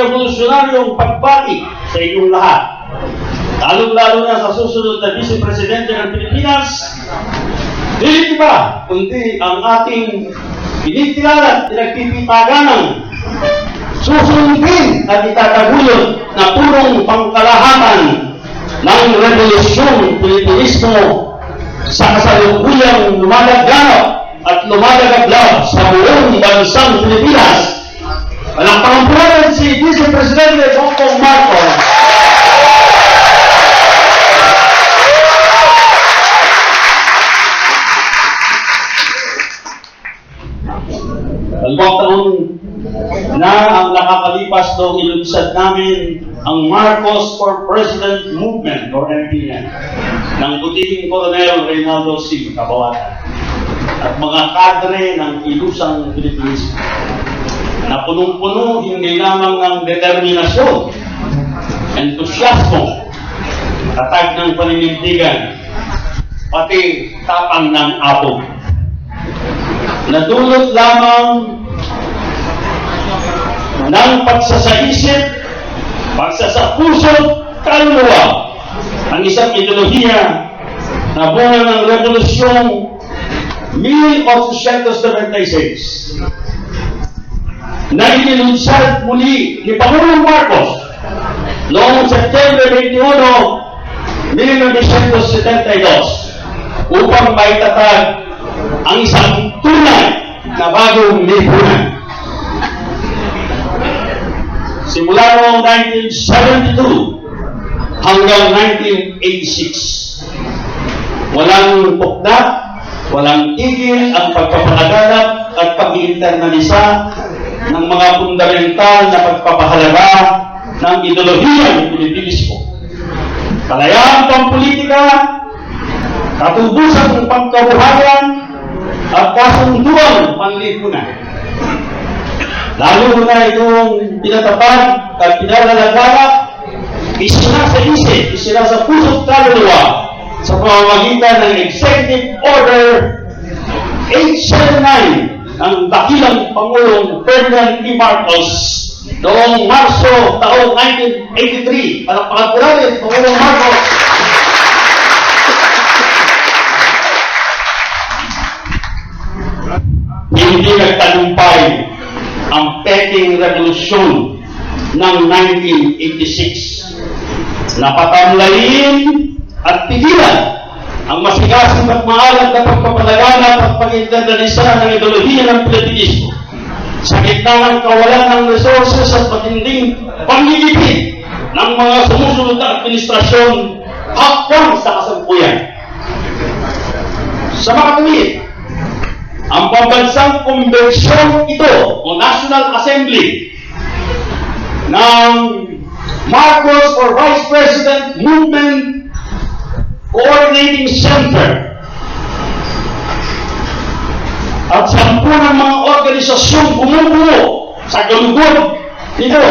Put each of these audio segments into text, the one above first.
revolusyonaryong pagbati sa inyong lahat. Lalo-lalo na sa susunod na Vice Presidente ng Pilipinas, hindi ba kundi ang ating pinikilala at pinagpipitaganang susundin at itataguyod na purong pangkalahatan ng Revolusyong Pilipinismo sa kasalukuyang lumalaganap at lumalagablab sa buong bansang Pilipinas. Palakpakan po natin si Vice Presidente Bongbong Marcos. Dalawang taon na ang nakakalipas noong ilunsad namin ang Marcos for President Movement or MPN ng Butihing Coronel Reynaldo C. Cabawatan at mga kadre ng ilusang Pilipinismo na punong-puno hindi lamang ng determinasyon, entusyasmo, tatag ng paninindigan, pati tapang ng apog. Nadulot lamang ng pagsasaisip, pagsasapuso, kaluluwa ang isang ideolohiya na bunga ng Revolusyong 1896 na inilunsad muli ni Pangulong Marcos noong September 21, 1972 upang maitatag ang isang tunay na bagong lipunan. Simula noong 1972 hanggang 1986, walang pukna, walang tigil ang pagpapalaganap at pag-internalisa ng mga fundamental na pagpapahalaga ng ideolohiya ng Pilipinismo. Kalayaan pampolitika, katubusan ng pangkabuhayan, at kasunduan panlipunan. Lalo na itong pinatapag at pinalalaganap, isinasaisip, isinasapuso't kaluluwa sa pamamagitan ng Executive Order 879 ng dakilang Pangulong Ferdinand E. Marcos noong Marso taong 1983. Palakpakan po natin, Pangulong Marcos. Hindi nagtagumpay ang Peking Revolusyon ng 1986. Napatamlayin at pigilan ang masigasig at maalat na pagpapalaganap at pag-internalisa ng ideolohiya ng Pilipinismo sa gitna ng kawalan ng resources at matinding panggigipit ng mga sumusunod na administrasyon hanggang sa kasalukuyan. Sa mga tuwid, ang pambansang konbensyon ito o National Assembly ng Marcos for Vice President Movement Coordinating Center at 10 ng mga organisasyong bumubuo sa galugod nito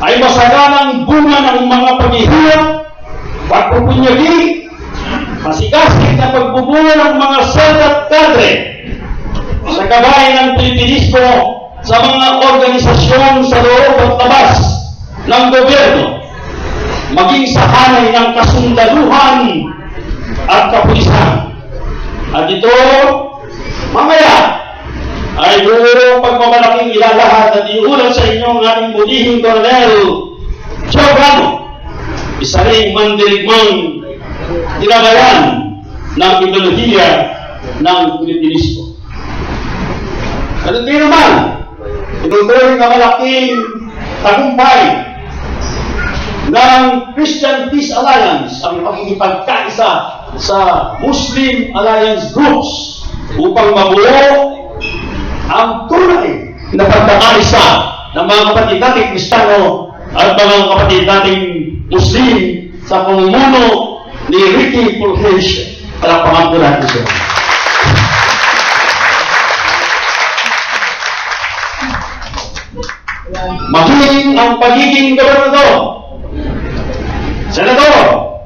ay masaganang bunga ng mga paghihirap, pagpupunyagi, masigasig na pagbubuo ng mga sel at kadre sa gabay ng Pilipinismo sa mga organisasyon sa loob at labas ng gobyerno, maging sa hanay ng kasundaluhan at kapulisan. At ito, mamaya, ay buong pagmamalaking ilalahad at iulat sa inyo ang ating Butihing Coronel Giovanni, isa ring mandirigmang tinabayan ng ideolohiya ng Pilipinismo. At hindi naman, itutuloy na malaking tagumpay ng Christian Peace Alliance ang pakikipagkaisa sa Muslim Alliance Groups upang mabuo ang tunay na pagkakaisa ng mga kapatid nating Kristiyano at mga kapatid nating Muslim sa pamumuno ni Ricky Fulgencio. Palakpakan po natin siya. Maging ang pagiging gobernador, senador,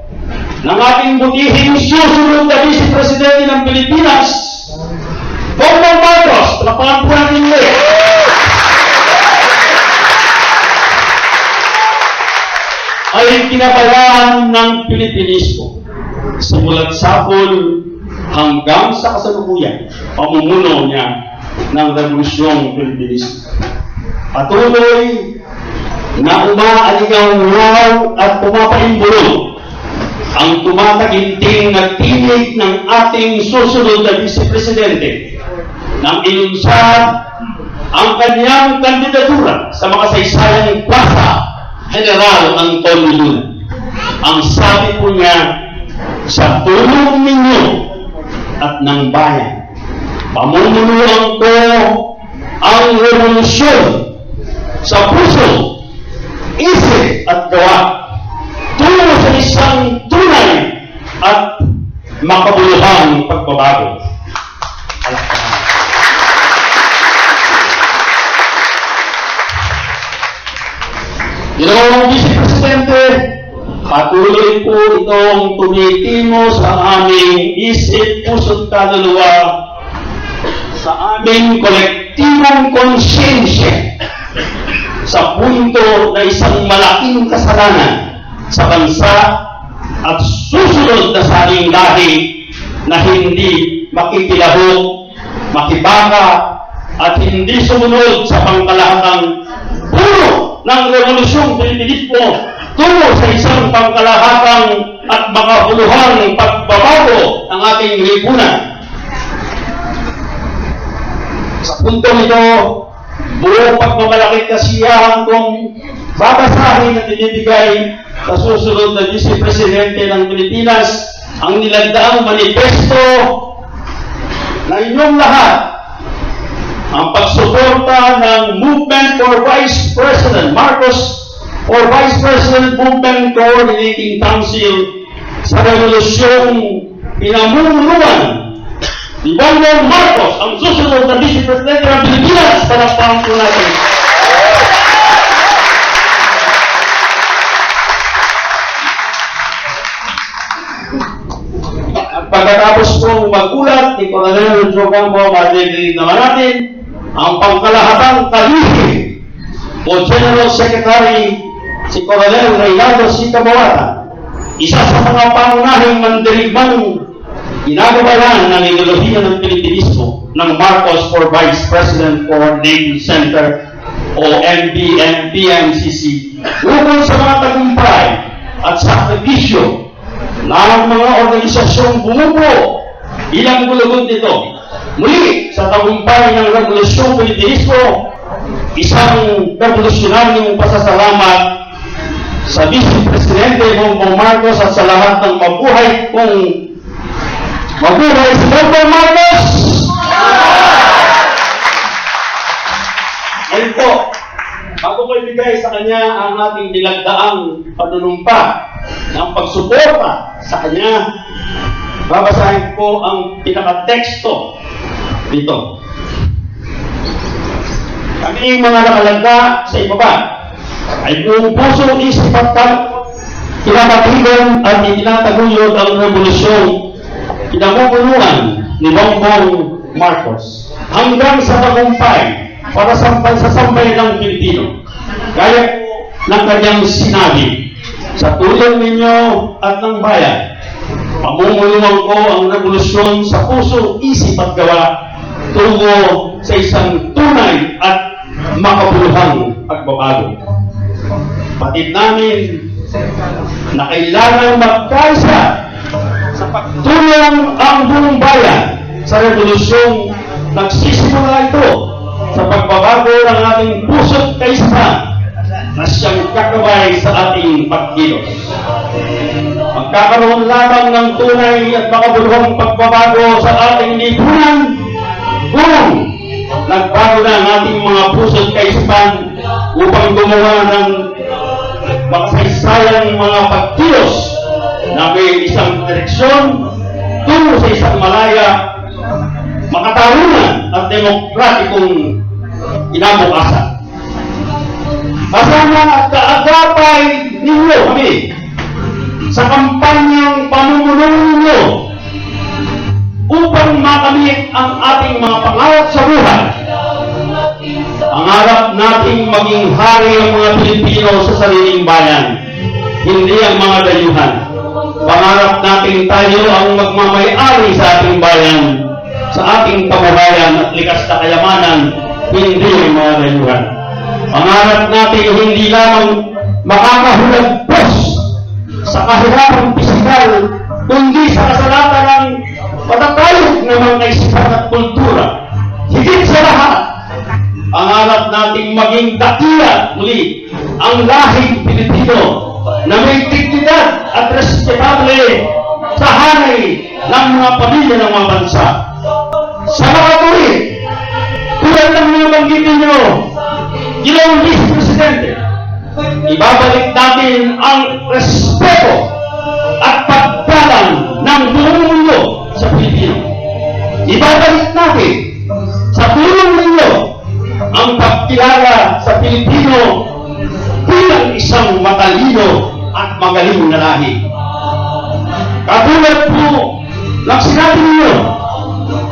ng ating butihing susunod na Vice Presidente ng Pilipinas, Bongbong Marcos. Palakpakan po natin ulit. ay kinabayaan ng Pilipinismo. Simulat sapol hanggang sa kasalukuyan, pamumuno niya ng Revolusyong Pilipinismo. Patuloy na umaalingaw at pumapaimbulong ang tumataginting na tinig ng ating susunod na Vice Presidente nang ilunsad ang kanyang kandidatura sa makasaysayang Plaza General Antonio Luna. Ang sabi po niya, sa tulong ninyo at ng bayan, pamumunuan ko ang revolusyon sa puso, isip at gawa tungo sa isang tunay at makabuluhang pagbabago. Ginoong Vice Presidente, patuloy po itong tumitimo sa aming isip, puso't kaluluwa, sa aming kolektibong konsyensya, sa punto na isang malaking kasalanan sa bansa at susunod na sa ating lahi na hindi makikilahok, makibaka, at hindi sumunod sa pangkalahatang puno ng Revolusyong Pilipinismo tungo sa isang pangkalahatang at makabuluhang pagbabago ng ating lipunan. Sa puntong ito, buong pagmamalaki kasiyahan kong babasahin at ibibigay sa susunod na Vice Presidente ng Pilipinas ang nilandaang manifesto na inyong lahat, ang pagsuporta ng Movement for Vice President Marcos or Vice President Movement Coordinating Council sa revolusyong pinamumunuan ni Bongbong Marcos, ang susunod na Vice Presidente ng Pilipinas. Palakpakan po natin. At pagkatapos pong magulat ni Colonel Jocampo, madidinig naman natin ang pangkalahatang kalihim o General Secretary si Colonel Reynaldo C. Cabawata, isa sa mga pangunahing mandirigmang ginagabayan ng ideolohiya ng Pilipinismo ng Marcos for Vice President Coordinating Center o MPNCC ukol sa mga tagumpay at sakripisyo ng mga organisasyong bumubuo ilang bulugod nito. Muli, sa tagumpay ng Revolusyong Pilipinismo, isang revolusyonaryong pasasalamat sa Vice Presidente Bongbong Marcos at sa lahat ng mabuhay kung mabuhay si Bongbong Marcos! Ngayon po, bago ko ibigay sa kanya ang ating nilagdaang panunumpa ng pagsuporta sa kanya, babasahin ko ang pinakateksto dito. Kami mga nakalagda sa ibaba ay buong puso, isip at pinapatigan at itinataguyod ang revolusyong pinamumunuan ni Bongbong Marcos hanggang sa tagumpay para sa pagsasambay ng Pilipino. Gaya ng kanyang sinabi, sa tulong ninyo at ng bayan, pamumunuan ko ang revolusyon sa puso, isip at gawa tungo sa isang tunay at makabuluhang pagbabago. Patid namin na kailangan magkaisa sa pagtulong ang buong bayan sa revolusyong nagsisimula ito sa pagbabago ng ating puso't kaisa na siyang kakabay sa ating pagkilos. Magkakaroon lamang ng tunay at makabuluhang pagbabago sa ating lipunan kung nagbago na ang ating mga puso't kaisipan upang gumawa ng makasaysayang mga pagkilos na may isang direksyon tungo sa isang malaya, makatarungan at demokratikong kinabukasan. Kasama at kaagapay ninyo kami sa kampanyang pamumuno ninyo upang makamit ang ating mga pangarap sa buhay. Pangarap nating maging hari ang mga Pilipino sa sariling bayan. hindi ang mga dayuhan. Pangarap natin tayo ang magmamay-ari sa ating bayan, sa ating kabuhayan at likas na kayamanan, hindi ang mga dayuhan. Pangarap natin hindi lamang makakahulagpos sa kahirapang pisikal, kundi sa kasalatan ng matatayog na mga kaisipan at kultura. Higit sa lahat, pangarap nating maging dakila muli ang lahing Pilipino na may dignidad at respetable sa hanay ng mga pamilya ng mga bansa. Sa mga tuwid, tulad ng mga banggitin nyo, Ginoong Vice Presidente, ibabalik natin ang respeto at paggalang ng buong mundo sa Pilipino. Ibabalik natin sa buong mundo ang pagkilala sa Pilipino bilang isang matalino at magaling na lahi. Katulad po ng sinabi ninyo,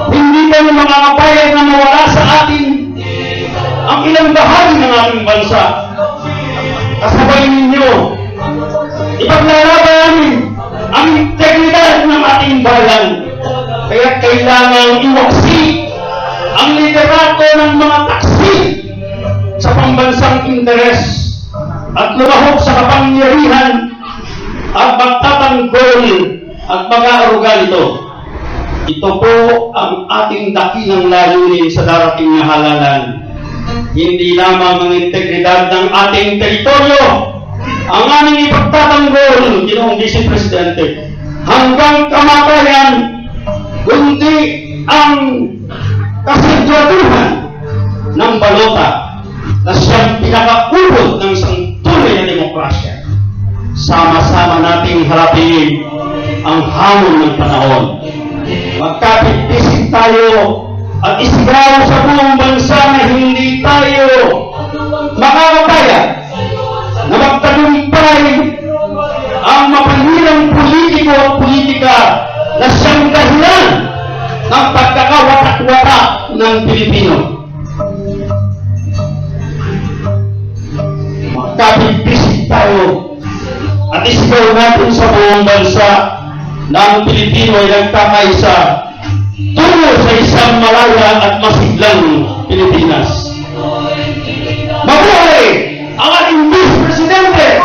hindi kayo makakapayag na mawala sa atin ang ilang bahagi ng ating bansa. Kasabay ninyo, ipaglalaban namin ang integridad ng ating bayan. Kaya kailangan iwaksi ang liderato ng mga taksi sa pambansang interes at lumahok sa kapangyarihan at magtatanggol at mag-aaruga nito. Ito po ang ating dakilang layunin sa darating na halalan. Hindi lamang ang integridad ng ating teritoryo ang aming ipagtatanggol, Ginoong Vice Presidente, hanggang kamatayan, kundi ang kasiguraduhan ng balota na siyang pinakaubod ng isang tunay na demokrasya. Sama-sama nating harapin ang hamon ng panahon. Magkapit-isip tayo at isigaw sa buong bansa na hindi tayo makakapayag na magtagumpay ang mapanghilang politiko at politika na siyang dahilan ng pagkakawatak-watak ng Pilipino. Magkapit-isip tayo at isigaw natin sa buong bansa na ang Pilipino ay nagkakaisa tungo sa isang malaya at masiglang Pilipinas. Mabuhay ang ating Vice Presidente!